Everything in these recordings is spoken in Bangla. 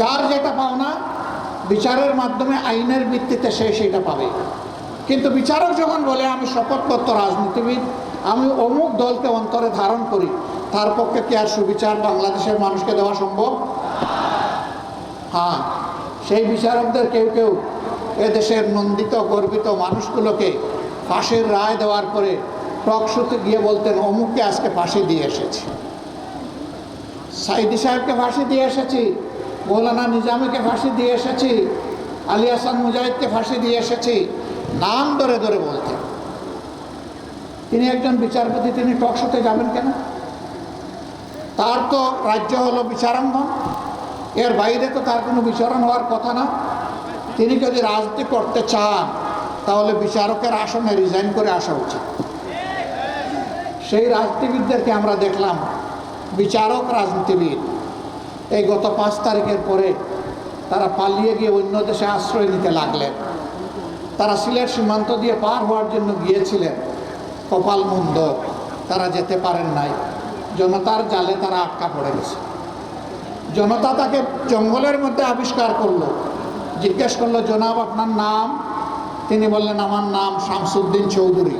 যার যেটা পাওনা বিচারের মাধ্যমে আইনের ভিত্তিতে সে সেটা পাবে। কিন্তু বিচারক যখন বলে আমি শপথপত্র রাজনীতিবিদ, আমি অমুক দলকে অন্তরে ধারণ করি, তার পক্ষে কি আর সুবিচার বাংলাদেশের মানুষকে দেওয়া সম্ভব? হ্যাঁ, সেই বিচারকদের কেউ কেউ এদেশের নন্দিত গর্বিত মানুষগুলোকে ফাঁসির রায় দেওয়ার পরে টকশোতে গিয়ে বলতেন অমুককে আজকে ফাঁসি দিয়ে এসেছি, সাইদি সাহেবকে ফাঁসি দিয়ে এসেছি, মৌলানা নিজামীকে ফাঁসি দিয়ে এসেছি, আলী হাসান মুজাহিদকে ফাঁসি দিয়ে এসেছি, নাম ধরে ধরে বলতেন। তিনি একজন বিচারপতি, তিনি টকশোতে যাবেন কেন? তার তো রাজ্য হলো বিচারাঙ্গন, এর বাইরে তো তার কোনো বিচরণ হওয়ার কথা না। তিনি যদি রাজনীতি করতে চান তাহলে বিচারকের আসনে রিজাইন করে আসা উচিত। সেই রাজনীতিবিদদেরকে আমরা দেখলাম, বিচারক রাজনীতিবিদ, এই গত 5 তারিখের পরে তারা পালিয়ে গিয়ে অন্য দেশে আশ্রয় নিতে লাগলেন। তারা সিলেট সীমান্ত দিয়ে পার হওয়ার জন্য গিয়েছিলেন, কপাল মন্দ, তারা যেতে পারেন নাই, জনতার জালে তারা আটকা পড়ে গেছে। জনতা তাকে জঙ্গলের মধ্যে আবিষ্কার করলো, জিজ্ঞেস করলো জনাব আপনার নাম? তিনি বললেন আমার নাম শামসুদ্দিন চৌধুরী।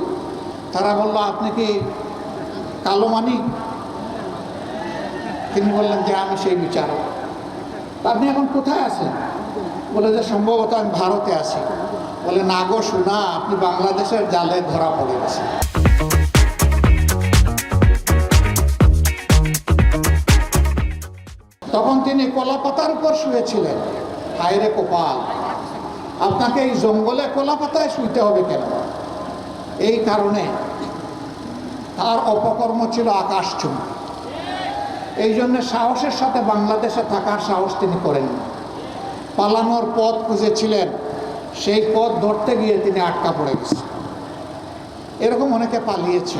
তারা বলল আপনি কি কালো মানিক? তিনি বললেন যে আমি সেই বিচারক। আপনি এখন কোথায় আছেন? বলে যে সম্ভবত আমি ভারতে আছি। বলে না গো শোনা, আপনি বাংলাদেশের জালে ধরা পড়ে গেছেন। তখন তিনি কলাপাতার উপর শুয়েছিলেন। হায়রে কপাল, আপনাকে এই জঙ্গলে কলাপাতায় শুইতে হবে কেন? এই কারণে তার অপকর্ম ছিল আকাশচুম্বী। এই জন্য সাহসের সাথে বাংলাদেশে থাকার সাহস তিনি করেননি। পালানোর পথ খুঁজেছিলেন, সেই পথ ধরতে গিয়ে তিনি আটকা পড়ে গেছেন। এরকম অনেকে পালিয়েছে।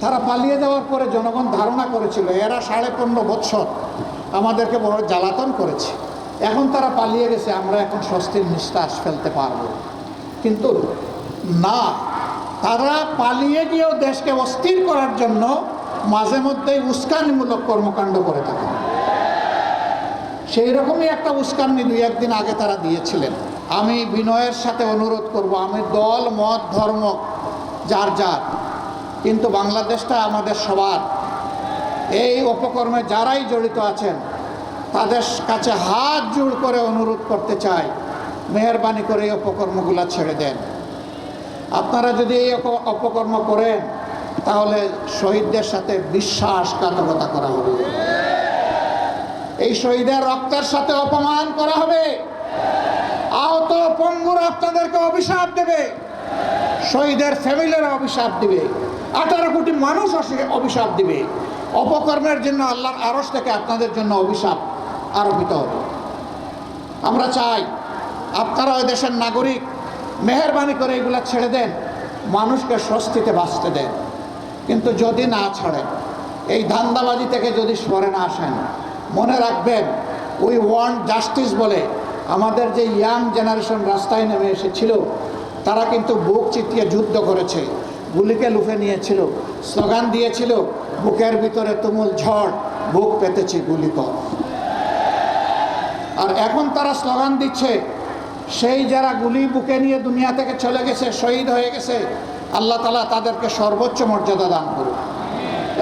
তারা পালিয়ে যাওয়ার পরে জনগণ ধারণা করেছিল এরা 15.5 বৎসর আমাদেরকে বড় জ্বালাতন করেছে, এখন তারা পালিয়ে গেছে, আমরা এখন স্বস্তির নিঃশ্বাস ফেলতে পারবো। কিন্তু না, তারা পালিয়ে গিয়েও দেশকে অস্থির করার জন্য মাঝে মধ্যেই উস্কানিমূলক কর্মকাণ্ড করে থাকে। সেই রকমই একটা উস্কানি 2-1 দিন আগে তারা দিয়েছিলেন। আমি বিনয়ের সাথে অনুরোধ করব, আমি দল মত ধর্ম যার যার, কিন্তু বাংলাদেশটা আমাদের সবার। এই অপকর্মে যারাই জড়িত আছেন তাদের কাছে হাত জোড় করে অনুরোধ করতে চাই, মেহেরবানি করে এই অপকর্মগুলো ছেড়ে দেন। আপনারা যদি এই অপকর্ম করেন তাহলে শহীদদের সাথে বিশ্বাসঘাতকতা করা হবে, এই শহীদের রক্তের সাথে অপমান করা হবে, আহত পঙ্গুরা আপনাদেরকে অভিশাপ দেবে, শহীদের ফ্যামিলিরা অভিশাপ দিবে, 18 কোটি মানুষ অভিশাপ দিবে। অপকর্মের জন্য আল্লাহর আরশ থেকে আপনাদের জন্য অভিশাপ আরোপিত হবে। আমরা চাই আপনারা ওই দেশের নাগরিক, মেহেরবানি করে এগুলা ছেড়ে দেন, মানুষকে স্বস্তিতে বাঁচতে দেন। কিন্তু যদি না ছাড়েন, এই ধান্দাবাজি থেকে যদি সরে না আসেন, মনে রাখবেন উই ওয়ান্ট জাস্টিস বলে আমাদের যে ইয়াং জেনারেশন রাস্তায় নেমে এসেছিল, তারা কিন্তু বুক চিতিয়ে যুদ্ধ করেছে, গুলিকে লুফে নিয়েছিল, স্লোগান দিয়েছিল বুকের ভিতরে তুমুল ঝড়, বুক পেতেছে গুলি কর। আর এখন তারা স্লোগান দিচ্ছে সেই যারা গুলি বুকে নিয়ে দুনিয়া থেকে চলে গেছে, শহীদ হয়ে গেছে, আল্লাহ তাআলা তাদেরকে সর্বোচ্চ মর্যাদা দান করুন।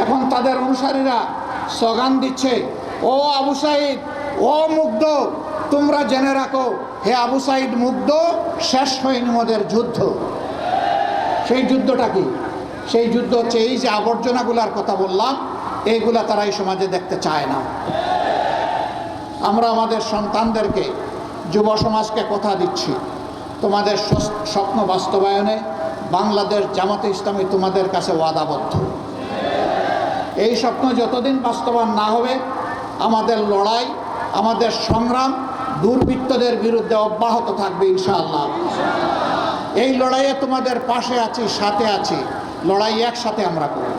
এখন তাদের অনুসারীরা স্লোগান দিচ্ছে ও আবু সাঈদ, ও মুগ্ধ, তোমরা জেনে রাখো হে আবু সাঈদ মুগ্ধ, শেষ হয়নি মোদের যুদ্ধ। সেই যুদ্ধটা কি? সেই যুদ্ধ হচ্ছে এই যে আবর্জনাগুলার কথা বললাম, এইগুলা তারা এই সমাজে দেখতে চায় না। আমরা আমাদের সন্তানদেরকে, যুব সমাজকে কথা দিচ্ছি, তোমাদের স্বপ্ন বাস্তবায়নে বাংলাদেশ জামাতে ইসলামী তোমাদের কাছে ওয়াদাবদ্ধ। এই স্বপ্ন যতদিন বাস্তবায়ন না হবে, আমাদের লড়াই, আমাদের সংগ্রাম দুর্বৃত্তদের বিরুদ্ধে অব্যাহত থাকবে ইনশাআল্লাহ। এই লড়াইয়ে তোমাদের পাশে আছি, সাথে আছি, লড়াই একসাথে আমরা করব।